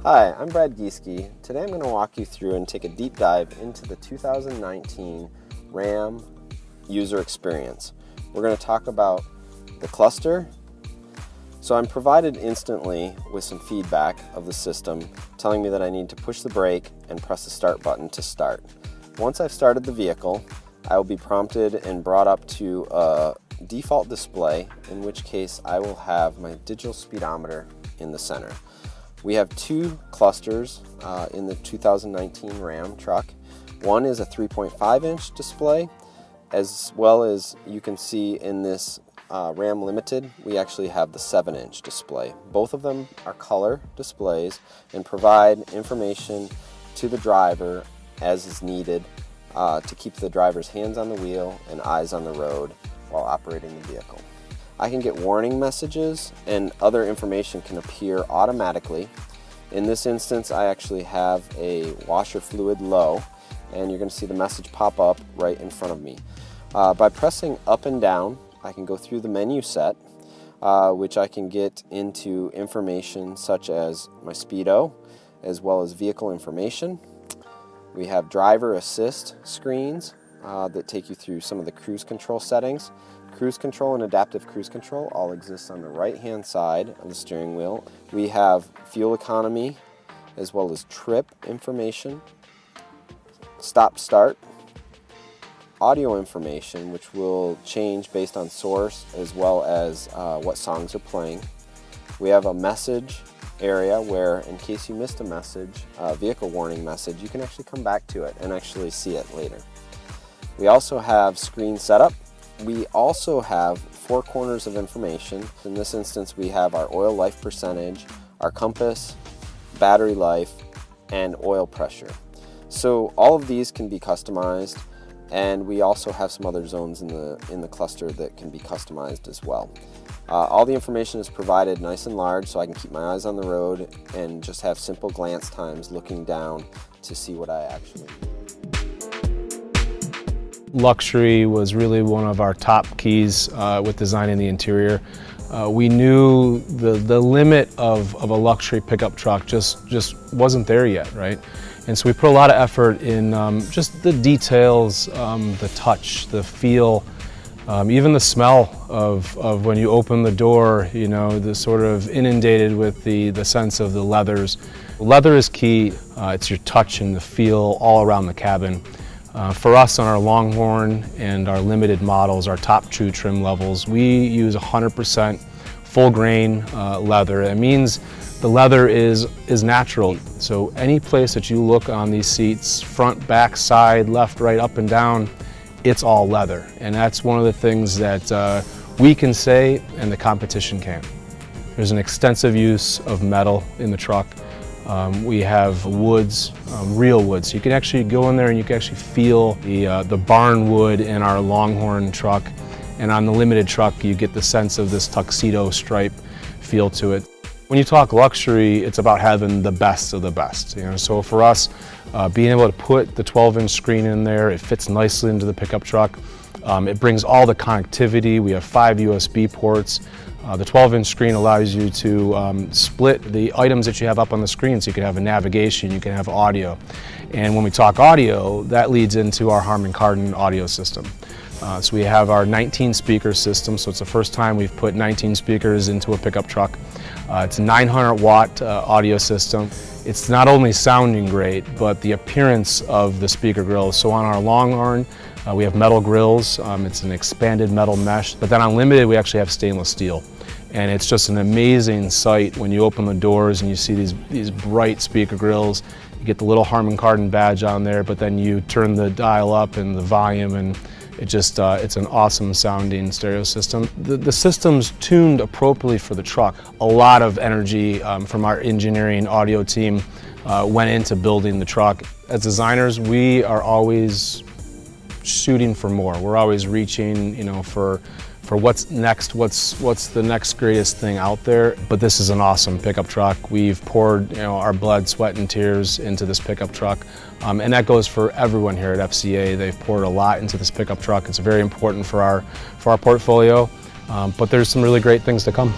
Hi, I'm Brad Gieske. Today I'm going to walk you through and take a deep dive into the 2019 RAM user experience. We're going to talk about the cluster. So I'm provided instantly with some feedback of the system telling me that I need to push the brake and press the start button to start. Once I've started the vehicle, I will be prompted and brought up to a default display, in which case I will have my digital speedometer in the center. We have two clusters in the 2019 Ram truck. One is a 3.5-inch display, as well as you can see in this Ram Limited, we actually have the 7-inch display. Both of them are color displays and provide information to the driver as is needed to keep the driver's hands on the wheel and eyes on the road while operating the vehicle. I can get warning messages and other information can appear automatically. In this instance, I actually have a washer fluid low, and you're going to see the message pop up right in front of me. By pressing up and down, I can go through the menu set, which I can get into information such as my speedo, as well as vehicle information. We have driver assist screens that take you through some of the cruise control settings. Cruise control and adaptive cruise control all exist on the right-hand side of the steering wheel. We have fuel economy, as well as trip information, stop-start, audio information, which will change based on source, as well as what songs are playing. We have a message area where, in case you missed a message, a vehicle warning message, you can actually come back to it and actually see it later. We also have screen setup. We also have four corners of information. In this instance, we have our oil life percentage, our compass, battery life, and oil pressure. So all of these can be customized, and we also have some other zones in the cluster that can be customized as well. All the information is provided nice and large so I can keep my eyes on the road and just have simple glance times looking down to see what I actually need. Luxury was really one of our top keys with designing the interior. We knew the limit of a luxury pickup truck just wasn't there yet, right? And so we put a lot of effort in just the details, the touch, the feel, even the smell of when you open the door, you know, the sort of inundated with the sense of the leathers. Leather is key. It's your touch and the feel all around the cabin. For us on our Longhorn and our limited models, our top true trim levels, we use 100% full grain leather. It means the leather is natural. So any place that you look on these seats, front, back, side, left, right, up and down, it's all leather. And that's one of the things that we can say and the competition can't. There's an extensive use of metal in the truck. We have woods, real wood. So you can actually go in there and you can actually feel the barn wood in our Longhorn truck. And on the limited truck, you get the sense of this tuxedo stripe feel to it. When you talk luxury, it's about having the best of the best. You know? So for us, being able to put the 12-inch screen in there, it fits nicely into the pickup truck. It brings all the connectivity. We have 5 USB ports. The 12-inch screen allows you to split the items that you have up on the screen, so you can have a navigation, you can have audio. And when we talk audio, that leads into our Harman Kardon audio system. So we have our 19 speaker system, so it's the first time we've put 19 speakers into a pickup truck. It's a 900-watt audio system. It's not only sounding great, but the appearance of the speaker grills. So on our Longhorn, we have metal grills. It's an expanded metal mesh, but then on Limited, we actually have stainless steel. And it's just an amazing sight when you open the doors and you see these bright speaker grills. You get the little Harman Kardon badge on there, but then you turn the dial up and the volume, and it's an awesome sounding stereo system. The system's tuned appropriately for the truck. A lot of energy from our engineering audio team went into building the truck. As designers, we are always shooting for more. We're always reaching, you know, for for what's next, what's the next greatest thing out there. But this is an awesome pickup truck. We've poured our blood, sweat, and tears into this pickup truck, and that goes for everyone here at FCA. They've poured a lot into this pickup truck. It's very important for our portfolio, but there's some really great things to come.